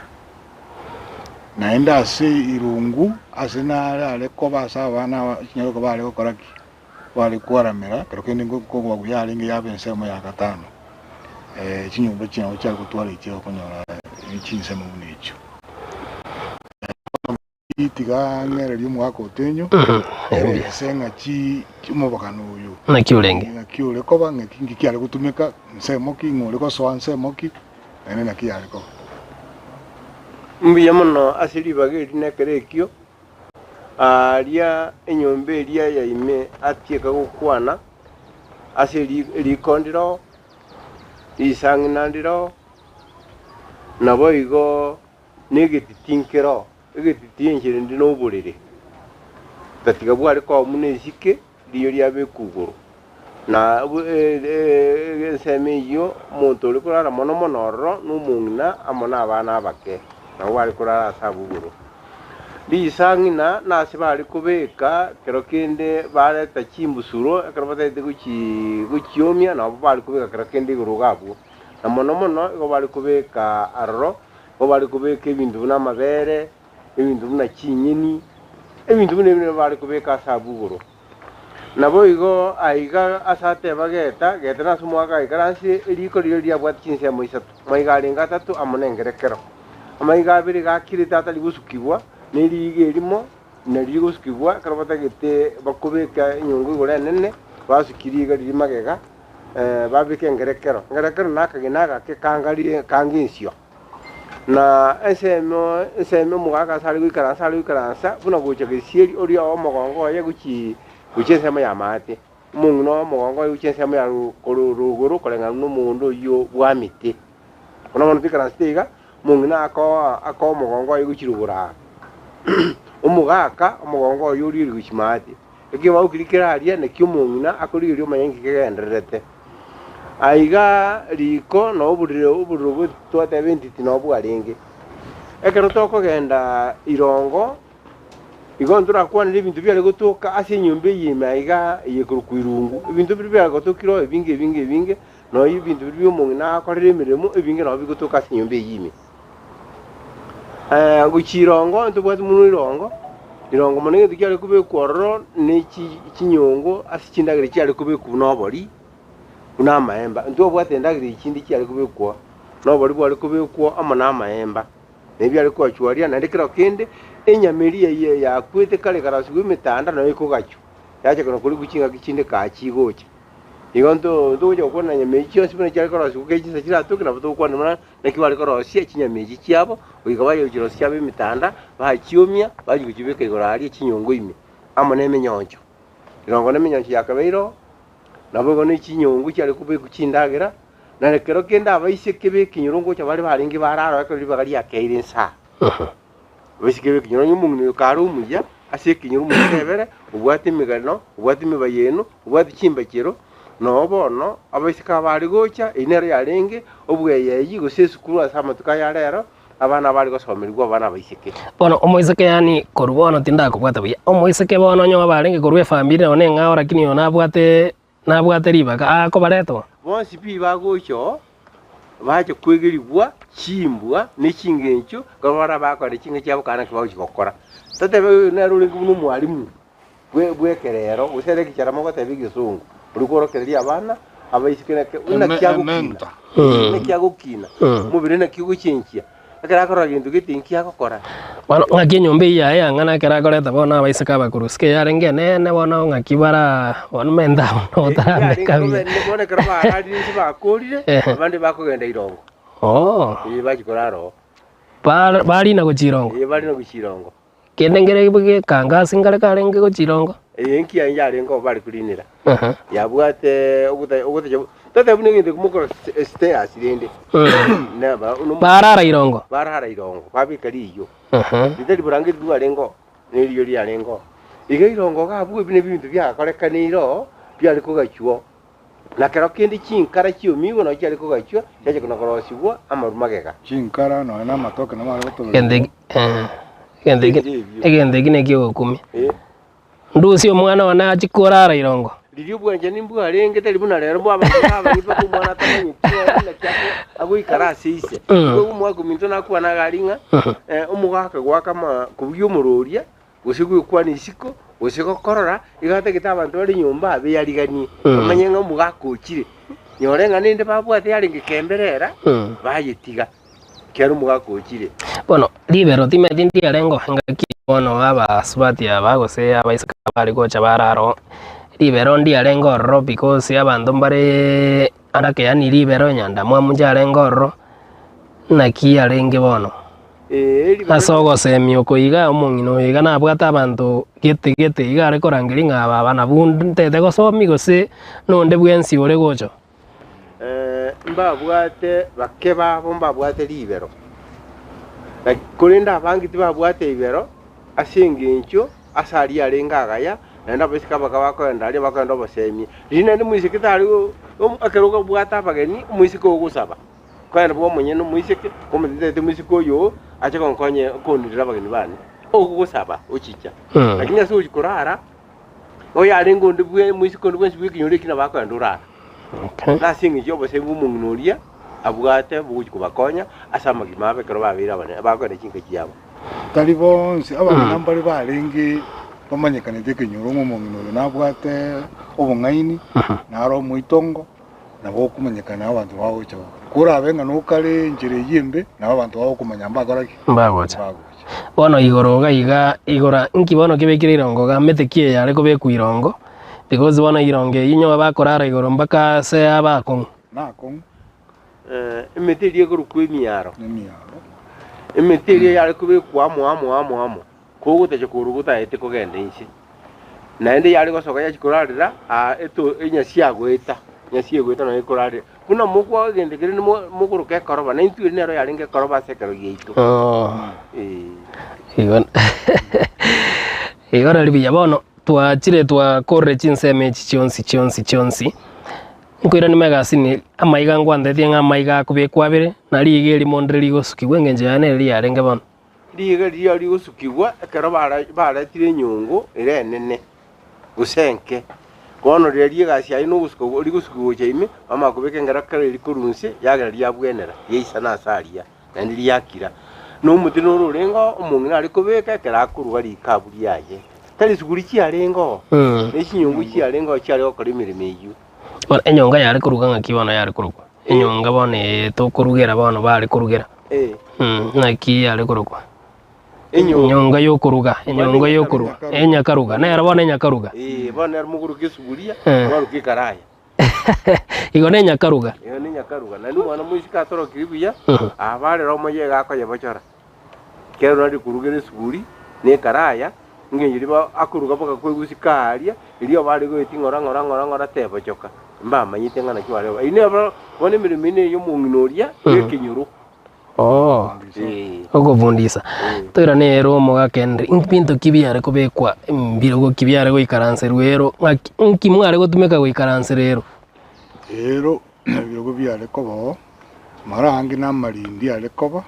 [SPEAKER 2] naenda ase irungu asena ale ko basa bana nyoro ko bale ko koraki wale kwaramera pero kende ko gwaguyale nge yabense mo yakatano chinyumba chino cha kutwala ichiro konyora chinsemo nicho itiga ngere limu wako Otenyo senga chi mubakano uyu
[SPEAKER 1] na kiulenge
[SPEAKER 2] na kiule ko bange kingi kyale kutumika nsemo ki ngole ko so ansemo ki ene na kiyale ko
[SPEAKER 3] mbiya muno asiri bageri nekerekyo aria enyombe eria ya ime atieka gukwana asiri likondiro isanginandiro nabo igo negititinkero egititinjire ndi no burire tatiga bwari ko munezike liyo lya bekuguru na semeyo muntu uri kurara mono monoro n'umungina amona abana abake na wari kurara sabuguru bisangina nasi bari kubeka kero kende bare tachimbusuro kero batete guchiomya na bari kubeka kero kende gurugabu na mono mono go bari kubeka arro go bari kubeka ibintu na mabere ibintu na chinyeni ibintu bine bari kubeka sabuguru nabo igo aiga asate bageta getana sumwaga ikaransi liko lya bwatchinse mo isatu maigarenga tatu amonengerekero amaiga biri gakire tata ligusukibwa nirige limo nari gusukibwa karabata gete bakubeka inyungu gore nene basukiriga limagega babike ngerekero nakaginaga ke kangali kanginsyo na esemo mugaga sali kwikaransa buna gocha gesieri ori omogongo ye guchi uchensemo ya mate munno mogongo uchensemo ya ruguru kolenga n'umundu yo bwamite ona muntu bikaranstega mungina ako mogongo yuchirubura umugaka omogongo yuri guchimate ekiba ukirikira aria nekyo mungina akuri yuri manyengi kegenderete aiga liko no buriro twate 20 no bwarenge ekero toko genda irongo igondura kwana ibintu byale gutuka ase nyumbe yimaiga yekurukwirungu ibintu byale gutukiro ebinge no ibintu by'umungina akorere miremo ebinge no bigutuka ase nyumbe yimi guchirongo ntubwate munu irongo monenge tukyale kubekworro ne chinyongo ase chindagire kyale kubeku nobori una maemba ntubwate ndagire ikindi kyale kubekwa nobori bwale kubekwa amana maemba nebyale kwachwaria na ndikira kende enyameria ye yakwete kale karasugwe mitanda nayo kogacho yacha kana kuri gukinga kikinde kachigocha igonto ndoje ukona nyamechi yose bune cyari karasugwe kicisa kiratuka nabuto ukwana nakibali karasi kinyamechi cyabo uyigabaye ujiro cyabe mitanda bachiomya bagikibeka igorari kinyongo ime amone menyonjo irongo ne menyonjo yakabeiro nabo ne kinyongo cyari kube kukindagira na rekero kenda abayise kebe kinyurongo cyabali baringi bararo akari bagari yakeire nsa Wesikebe kinyoro nyumungu karu muya ase kinyoro mukebere ubwati migano ubwati mibayeno ubwati chimbakero no bono abasika bari gocha inere yarenge obweye yigo sesukuru asama tukaya rero abana bari gosomerwa abana baiseke
[SPEAKER 1] bono omoiseke yani korubono tinda kubwata buya omoiseke bono nyo barenge korwe family one ngao lakini ona nabwate ribaga ako bareto
[SPEAKER 3] bonsi pi bagocho baje kwegeribwa chimbwa n'ichingencho gabara bakore chinge cyabo kana kibaho kigokora tatebe naruringa n'umwarimu bwekerero usere kicaramo gatebe gisungu urikorokereria abana abayisikira n'kyagukina mubire n'kigukinkia akara akora gintu gitinkia gukora
[SPEAKER 1] bano ngaki nyombe ya ngana kera koreta bona abaiseka bakuruske yarenge nene bona ngakibara bona menda no tarame kabisa
[SPEAKER 3] ndibone karaba ari bakurire abandi bakugenda irongo bagikoraro
[SPEAKER 1] bari na guchirongo
[SPEAKER 3] bari na guchirongo
[SPEAKER 1] kendengere bige kanga singale karenge guchirongo
[SPEAKER 3] enki yanyarengo bari kurinira yabwate ubute tata bunenge kumukora stay asirende naba
[SPEAKER 1] barara irongo
[SPEAKER 3] babikari iyo ndiri burangi duarengo niriyo ryarengo ige irongo gabu bine bintu byakorekaniro byari kugachuo nakero kindi chinkara chiyo migo no cyari kugachuo cyaje kunakorosibwa amarumagega
[SPEAKER 2] chinkara no na matoke na mara goto
[SPEAKER 1] egende gine kiyo 10 ndusi omwana wana achikorara irongo
[SPEAKER 3] Lidio bwanje nimbu arenge tali buna rero bwa abana nipa kumwana tamanyi na cyako agwikara sise ko umwako minto nakuwa nagaringa umugaka gwakama kubyo muroria usigu kwani isiko usiko korora igate kitabantu bari nyumba abe yarigani amanyenga umugaka ukire nyorenga ninde babwate yari ngikemberera bayitiga kero umugaka ukire
[SPEAKER 1] bono libero time dindi arengo ngaki bono aba subati abagose abaisaka bari gocha bararo libero ndi arengorro because abantu bare arake yani libero nyanda mwamunja arengorro naki arenge bono asogo semio koiga omongino iga nabwata abantu gete iga arekorangiri ngaba bana bundete gosomi gose nonde bwensi ore gocho
[SPEAKER 3] mbabwate bakeba bombabwate libero kulinda abangi tibabwate libero asingincho asali arengagaya nenda bisika bakabakwenda ali bakwenda bosemi rina ni muisikitari akeruka bwata bageni muisiko gusaba kwenda bwo munyene muisike komudete muisiko yo acha konkonye kondira bageni bane ogusaba uchicha lakini aso uchikorara oya arengo ndibwe muisiko ndibwe sibikinyore kina bakwenda urara na singi jo bose bumunuria abwate bukikubakonya asama gimabe kero babira bane bakwenda kinke kiyabo
[SPEAKER 2] talibonsi abana mbali barengi bamanyekanite kinyoro mumongino nabwate obungaini naro muitongo nabo kumanyekana abantu bawo cyo kura benga nokale njire yimbe nabo abantu bawo kumanyamba goraki
[SPEAKER 1] mbagocha bono igoroga igora nkibono kibekire irongo gametekie yare kobeku irongo because bono ironge inyo bakorara igoro mbaka se abako
[SPEAKER 2] nako
[SPEAKER 3] emeterie gorukwe miaro emeterie yare kobeku amo kogo teje kuruguta ete kogenda insi naende yari gosoka yachikorarira eto enyasiagweta no ikorarira kuna mukwa agende kire ni mukuruke koroba na intu nero yaringe koroba sekero yeito igora libiya bono twachire twakorre chinseme chionsi nkwira ni megasini amaiga ngwande thienga amaiga kubekwa bire na ligeri mondreri gosuki wengenje yaneri yarenge bono liga liyo gusukirwa kero baratire nyungu ire nene gusenke kono riri gasya ino gusuko uri gusukirwa cyime mama kubeke ngara kare rikurunse yagira ryabwenera yeisa nasaria kandi ryakira no mutino rurengo umuntu ari kubeka kera kuruga rikaburi yaje tari suguri cyarengo n'ikinyungu cyarengo cyari gukora imirimo yiyo enyonga yari kuruga ngakibona yari kurugwa enyonga bone to kurugera bano bari kurugera naki yari kurugwa enyonga yo kuruga enyakaruga na yarabona enyakaruga bana yarumuguru kisuguria baruki karaya igo ne nyakaruga na ni mwana muisika toro kibiya abale romo ye gakoye bochora kero nari kurugere suguri ne karaya ngenjiri ba akuruga paka kwegusikaria iliyo bali go itingora tebo choka mba manyite ngana kiwale ine aba bone mirimine yo munginoria yekinyuru okuvundisa twira nero mogakendre impinto kibyare kubekwa mbiro go kibyare go ikaranse rwero nkimware gotumeka go ikaranse rero
[SPEAKER 2] biro go byare kobo marangi na marindi ale kobo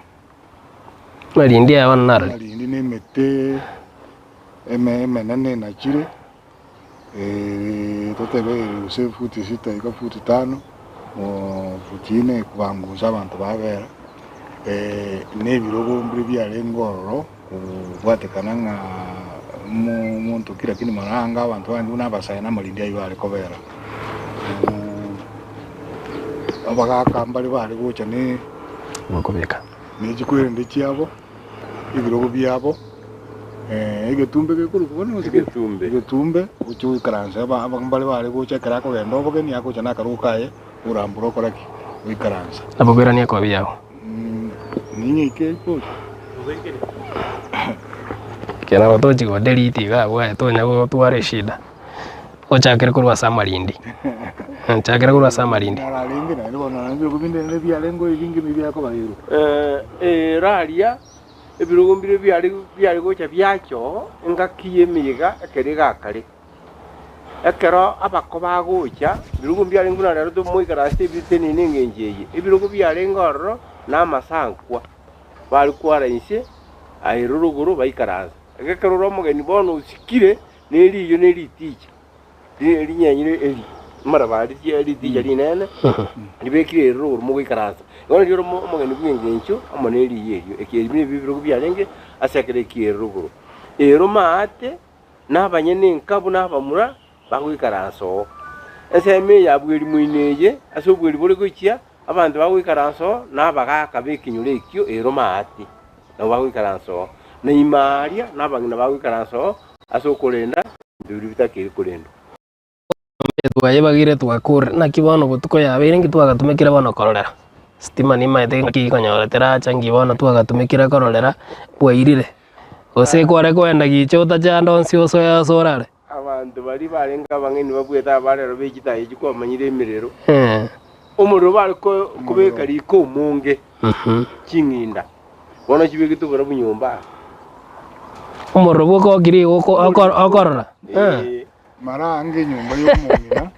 [SPEAKER 1] Malindi ya wana naro.
[SPEAKER 2] Malindi ni mete nene na chile. Totebe use futi sita ika futi tano. Futi ine kubanguza abantu babera. Nebirogo mbiri byalengororo kubwatekana nga muntu kira kini maranga abantu bandi unabasayana Malindi ayo ali kobera. Abagakambali bali gocha ni
[SPEAKER 1] Makobeka.
[SPEAKER 2] Nichikwere ndichiabo ibirogo byabo igetumbe gekuru kubona igetumbe uchu karanza abagambali bali gocha karako genda obogeni yako chana karukaye uramburo koraki wikaranza
[SPEAKER 1] Abogera ni kwa byabo.
[SPEAKER 2] Ninyi ke ko
[SPEAKER 1] Kena watoji kwa delete ga wa tonya go tware shida. Ochakere kurwa sa Malindi. Chakere kurwa sa Malindi.
[SPEAKER 2] Naralingi na ndibona nabyo kubinde ne byalengo ibingi byako bayiro.
[SPEAKER 3] Raria ebirogo mbire byari gocha byacyo ngakiye miga ekere gakare. Ekero abako bagocha birogo byari nguna rero to moikarase biteni ningenjeye. Ebirogo byari ngorro na masankwa. Bali kwara inse ayiruruguru bayikaraza. Ekero romugeni bono usikire neri yo neri ticha. Neri nyanyire eri. Marabari eri ticha rinene. Nibekire ruruguru mugikaraza. Ngone ryo mugeni bwingencho amoneri yeyo. Ekiri bibirogo byarenge asekere kiruguru. Ero maate nabanyene nkabu nabamura bagwikaraso. Eseme yabwiri muineye asobwiri bole gochia abantu bagwikaranso nabagaka bekinyure ekyo ero maate. Nabagwikaranso. Na imaria nabangina bagwikaranso asokolenda bibiri bitakiri kolendo.
[SPEAKER 1] Twaye bagire twakure na kibono butuko yabe ngi twagatumikira bono kororera. Stima ni maite ngikonyoretera changi bono twagatumikira kororera bwairire. Ose kware kwenda gicho tajando nsi oso ya sorare.
[SPEAKER 3] Abantu bari barenga bangeni babweta barero bekita yiko manyire emirero. Omuro bari ko kubeka riko munge. Kinginda. Bono kibegito bora bunyumba.
[SPEAKER 1] Omuro boko giri okorora.
[SPEAKER 2] Marange nyumba yo mungina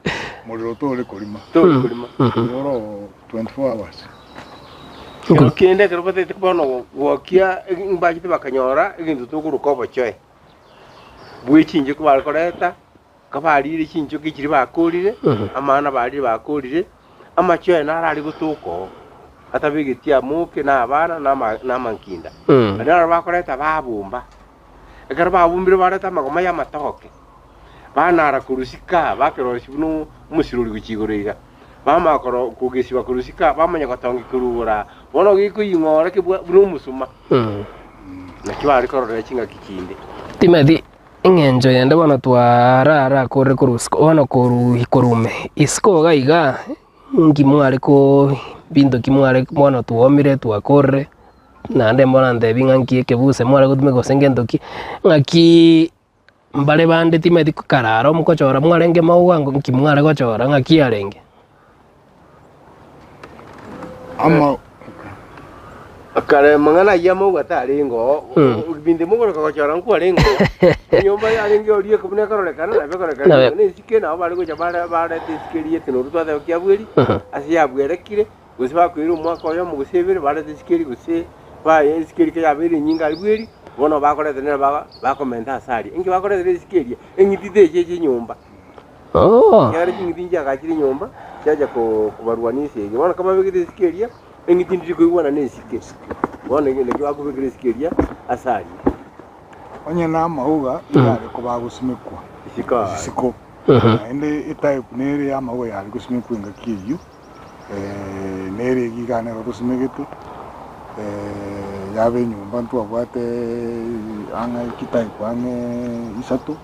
[SPEAKER 2] muriro tole kulima. Yoro 24 hours.
[SPEAKER 3] Kende kerobate tikono wokia ngibajite bakanyora igintu tukuruko bochoe. Bwichinje kubal koreta kabarire chinjo kikiri bakurire amana barire bakurire amachoe narari gutuko atabigitia muke na abana na mankinda. Adara bakoreta babumba. Ekara babumbire bareta magoma ya matoke. Banara kurusika bakerorisi buno umusiruri gukigorega bamakoro kugesi bakurusika bamanya gatongi kurubura bono gikuyingora ke buno umusuma nakibari kororera kinga kikinde
[SPEAKER 1] Timedi ingenjo yende bono twarara kore kurusika bono korume isko gaiga ngimware ko bindo kimware bono tuomire twakore nande mbona ndebinga nkieke buse mware gutume gosengendoki ngaki mbale bande timedi kukararo mukochora mwarenge mauwango nkimware gochora ngakiarenge
[SPEAKER 2] Ama
[SPEAKER 3] akare mangana yamo gatarengo binde mugoro gochora nkwarengo nyomba yarenge oriye kubune karole kana na bekore kana ne sike na bale gocha bale tiskeriye tino rutwa kyabweri asi yabwerekire gusi bakwira umwaka yo mugusebere bale tiskeri gusi ba tiskeri kyabere nyinga albweri bono bakore tenera bakomenta asari ingi bakore tiskeri engitite cheche nyumba yari ngidinja gakiri nyumba cyaja ko kubarwanise bono kama bigite tiskeri engitindi ko ibona nesike bono ngene kwakubigire tiskeri asari
[SPEAKER 2] onye na mauga yari ko bagusimikwa siko ende itype nere ya mauga yari gusimikwa ngakiyu nere gigane gusimikite yabe nyumba ntwabwate anga kitaipu ane isatu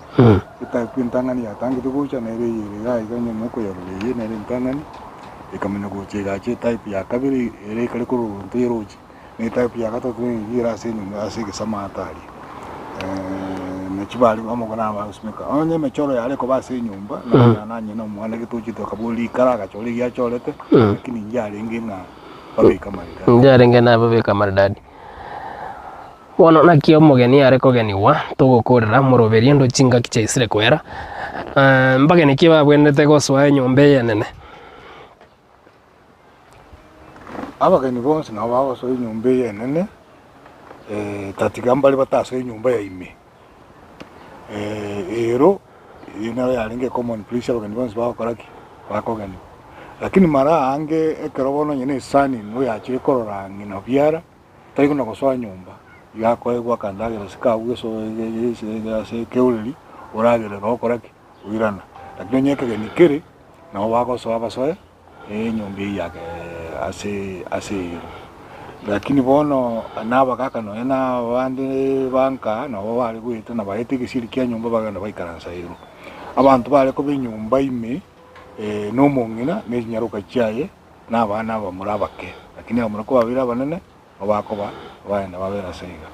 [SPEAKER 2] kitaipu intangani yatangi tukucha nere yiriga iganye muko yaruleye nere intangani ikamenya kuchega che type ya kabiri ere kale kuru ntiroji ne type ya gatatu ngira se nyumba asige samatari mechibali amogana basimika onye mechoro yale ko base nyumba na nanye no mwana gituchi to kabuli karaga chole ya cholete lakini njale ngina babeka maridadi
[SPEAKER 1] njarenge na babeka maridadi wono nakio mugeni areko geniwa tugukurira muroberie ndo chinga kichaisire kwera mbageni kiba bwenete goswa nyombe yenene
[SPEAKER 2] abageni bonse na bago so nyombe yenene tatigamba bataso nyumba ya ime ero ina yaringe common police bagani bonse bakoraki bakogani lakini mara ange ekerobono nyene sani no yachire korora ngina byara tari kuna goswa nyumba yako egwa kandagira sikawe so se keulili uragire no koraki wirana lakini nyeke genikere na wako so abasoe nyumba yake ase lakini bono naba kaka no ena bandi banka no bari gwita na bahete gisirikia nyumba baganda baikaransa iro abantu bale ko binyumba ime no mongina ne nyaruka cyaye nabana bamurabake lakini amura ko babira banene obakoba baenda babera seiga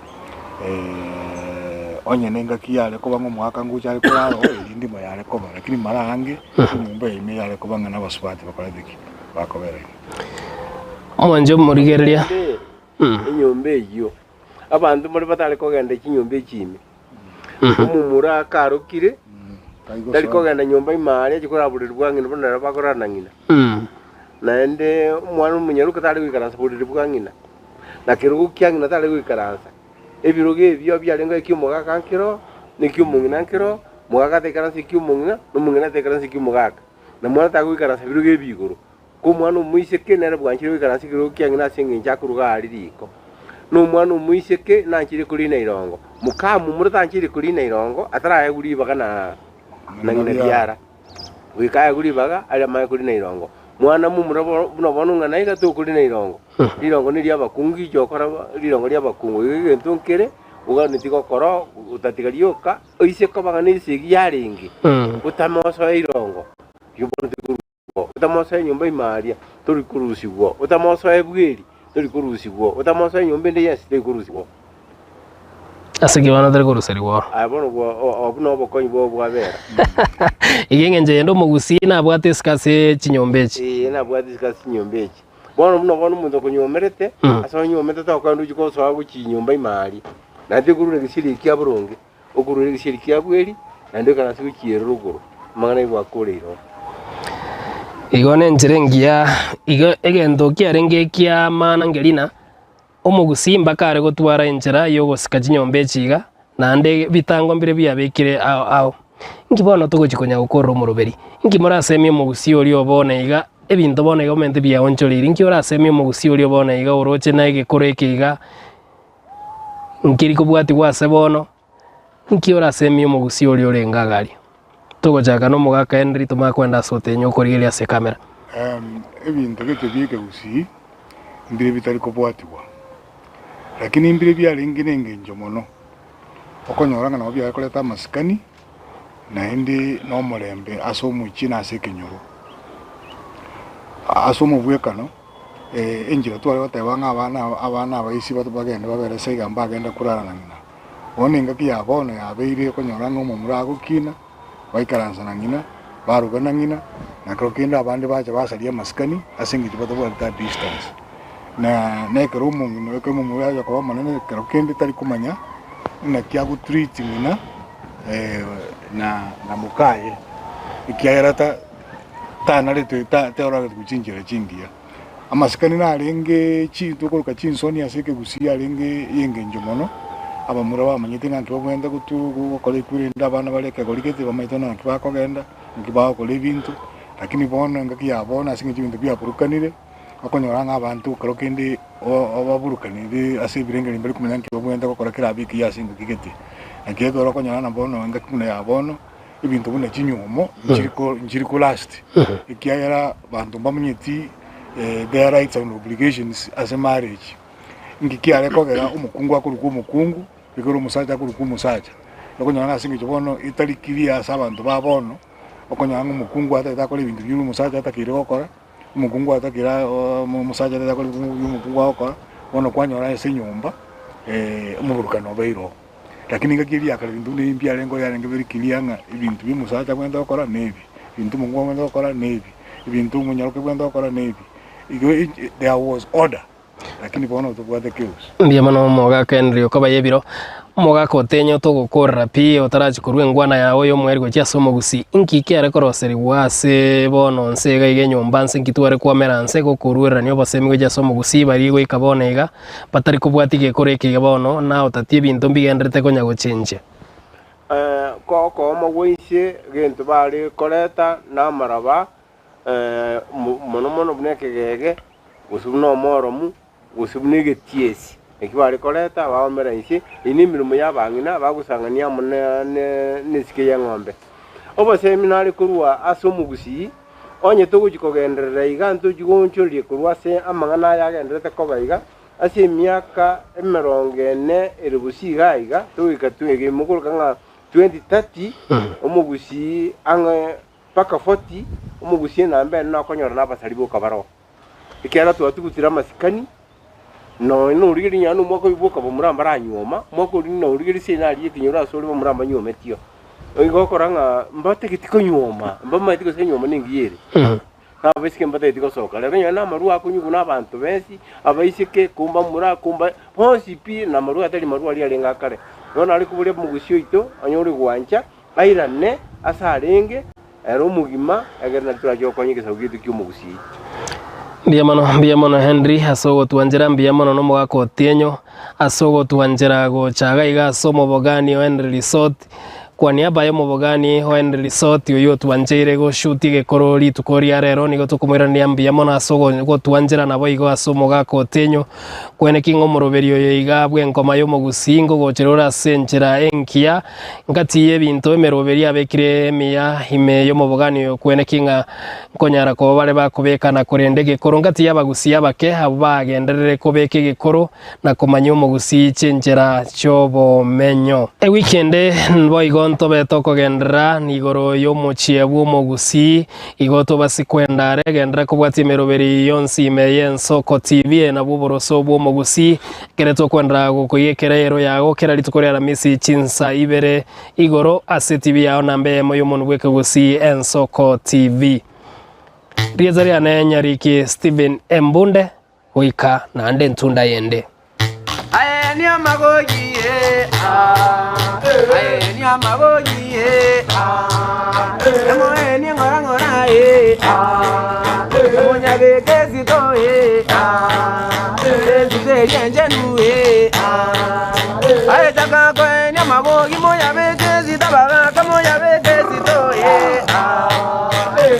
[SPEAKER 2] onye nenga kiyale ko bango mwaka ngucyale ko yaro indimo yale ko lakini marange nyumba ime yale ko bangana baswati bakoradiki bakobera
[SPEAKER 1] Omonjo murigereria
[SPEAKER 3] inyumba iyo abantu muri batale ko genda kinyumba ekime umumura karukire tari ko genda nyumba imari kikuraburirwa ngina bonera bakorana ngina naende umwana umunyaruka tari kwikaransa burirwa ngina nakirugu kyangina tari kwikaransa ebiroge byo byalenga kimuga kankiro nikyumungina nkiro mugaga tekaransa kyumungina numungina tekaransa kyumugaga na mwana tari kwikaransa biroge biguru kumwana umuiseke nere bwanchire kwikaransa kirugu kyangina singe nchakuruga aliriko n'umwana umuiseke nankire kuri nairongo mukamu muri tankire kuri nairongo ataraye guri bagana nangina byara wikaya guri baga ali amaye kuri nairongo mwana mu murabona naiga to kuri nairongo lirongo ni lya bakungi cyokora lirongo lya bakungu ntunkere uganitiko koro utatigarioka oiseko bagana isigi yaringi utamoso irongo utamoso nyumba imaria turi kurusigwo utamoso ebwiri turi kurusigwo utamoso nyumba ndi yes turi kurusigwo
[SPEAKER 1] asiki wana turi kuruseriwo
[SPEAKER 3] abono obuno bokonyi bo bwabera
[SPEAKER 1] igenge ndo mugusi na bwate skase chinyombechi
[SPEAKER 3] na bwate skase chinyombechi bono bono muntu kunyomerete asa nyomete ta kwa ndu ko so agu chinyomba imali na ndigurure gisiri kya burungi ogurure gisiri kya bweri na ndikana siku kiyero ruguru mangana ibwa kuriro
[SPEAKER 1] igone njirengia egendo kyarenge kya mana ngelina omugusi mbakare gotwara enjera yo gosika chinyombechi iga nande bitango mbire byabekire ao ngibona tugukikonya gukorro muruberi ngimora semi omugusi oli obone iga ebintu bone gomente bya onchoriri ngiora semi omugusi oli obone iga oroche na igekore iga ngiri kubwati wase bono ngiora semi omugusi oli olengagari tugojaga no mugaka Henry tumakwenda sote nyokorigeria se kamera
[SPEAKER 2] ebintu getebike gusi mbire bitari kubwatibwa lakini mbire byalengine ngenjo mono okonyoranga na bya koleta maskani na ndi no mulembe aso muchina asekenyoro aso mubwekano enjira twale batebanga abana abaisi batubagenda babere seiga mbagenda kurara nangina onenga kiyabona yabeire konyoranga umumurago kina baikaransa nangina baruga nangina nakokenda abandi baje basalia maskani asengiti batubwa distance na nekero umuntu ekemo muyaje kwa manene kerokende tari kumanya na kyagu treat ngina na mukaye ikiayarata tanale teora kuchinjira chingia amasikani na alenge chintu ko kachinsoni aseke gusia alenge yenge njomono abamura bamanyite nantu bagenda kutu kole kuri ndabana baleke kolikete bamaitona nkibako genda nkibako kole bintu lakini bona ngaki yabona singe bintu bya purukanire akonyoranga abantu karokende obaburukanire asebirengere mbere kumenya nkibo bagenda gukora kirabiki yasinga kigete akiyego rokonyana bono ngaki kuna yabono ibintu bune chinyumo njiriko last ikiyara bantu bamanyiti their rights and obligations as a marriage ngikiyare kogera umukungu akuruku umukungu bikoro musaja akuruku musaja okonyana singe chibono italikiria sabantu babono okonyana umukungu atakora ibintu by'uru musaja atakire gukora umukungu atakira musaja atakora umukungu akora bono kwanyora ese nyumba umurukano beiro lakini ngakiria kale bintu n'imbya lengo yarenge birikirianga ibintu bimusaja kwenda gukora nebi ibintu mungu kwenda gukora nebi ibintu munyaruke kwenda gukora nebi there was order lakini bono tubwate kius
[SPEAKER 1] ndiye mano moga Henry okoba yebiro Mogako tenyo tugukora pi otarachi kurwe ngwana yawe yo mweri gocha somo gusi inkike are koroseri wase bono nsega ige nyomba nse nkitware kwa meranse gokurwera nyo basemi gocha somo gusi bari go ikabonega patari kubwati ge koreke bono na otatie bintu mbigendrete konya gochenje
[SPEAKER 3] ko mogweise gento bari koreta na maraba mono bunekegege gusubno moromu gusubnege tiesi ekibari koreta baomera insi ini mirimo yabangina bagusangania nesike ya ng'ombe obo seminari kurwa asomugusi onye tugukikogenderera iganto jigonchorie kurwa se amangana yagenderete kobaiga ase miaka 40 eribusiga iga tugikatwege mukuruka nga 2030 omugusi ange paka 40 omugusi nambe nakonyora nabasari bokabaro ikera twatugutira masikani no urigiri nyanu mwako ibuka bomuramba ranyoma mwako no urigiri senari kinyura sori bomuramba nyometio igokoranga mbate kitiko nyoma mbama itiko senyoma ningiyere abesike mbate itiko soka lero nyana maru akunyugu nabantu bensi abaisike kumba mura kumba ponsi pi na maru atari maru ali alenga kare nona ali kubule mugusio ito anyori gwancha airane asarenge ero mugima agerna turajo konyike saugitu kyumugusi Biamono Henry asogo tuanjira biamono no mogako tienyo asogo tuanjira go chaga iga somo bogani Henry Resort kwa niaba ya mubogani Henry Resort yo tuanjire go shuti ge korori tukoria rero nigo tukumwira ni biamono asogo go tuanjira nabo igo asomo gako tienyo kwene kingo moroberio yo iga bwe nkoma yo mugusingo go cherora senchira enkia ngati yebinto emeroberia bekire miya hime yo mubogani yo kwene kinga nkonyara ko bare bakobekana kurendege koro ngati yabagusi abake abo bagenderere kobeke gikoro na komanyo mugusi chenjera chobo menyo weekend boigo ntobe tokogendera nigoro yo mochiebu mugusi igoto basikwenda regendera kubwati meroberi yonsi meyen Soko TV na buboroso bwo mugusi kereto kwenda gukoyekerero yago kera litukorera misi chinsa ibere igoro ase TV yao nambe moyo muntu bweke gusi Soko TV Riezari ananyariki Steven Embunde wika na ande ntunda yende Ayeni amagogi Ayeni amagogi Emoeni ngora Emonya bekezi to Ezide jenjenu Ayetaka kweni amagogi moya bekezi tabaga kamoya bekezi to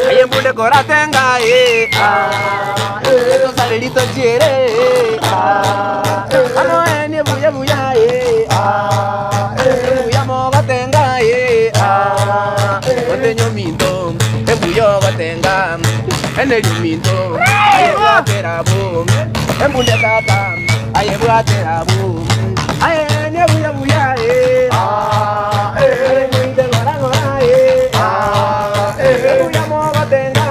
[SPEAKER 3] Ayembunde kora tenga Eto salelito jere Ano eni buya Buya moga tenga Ote nyominto Ebuyo batenga Ene nyominto Ayebua terabu Embunde tata Ayebua terabu Ayeni buya Ayembunde kora Ebuya moga tenga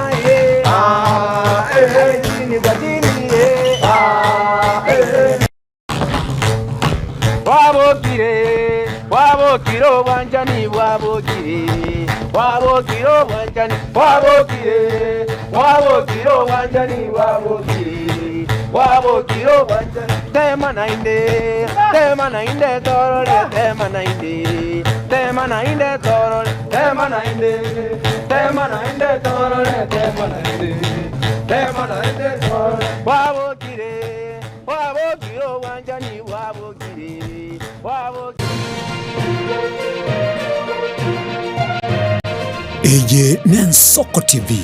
[SPEAKER 3] Wabokiro wanjani wabokire Wabokiro wanjani wabokire Wabokiro wanjani wabokire Wabokiro wanjani Tema na inde torole Tema na inde torole Tema na inde torole Tema na inde torole Wabokiro wanjani wabokire
[SPEAKER 4] Eye Soko TV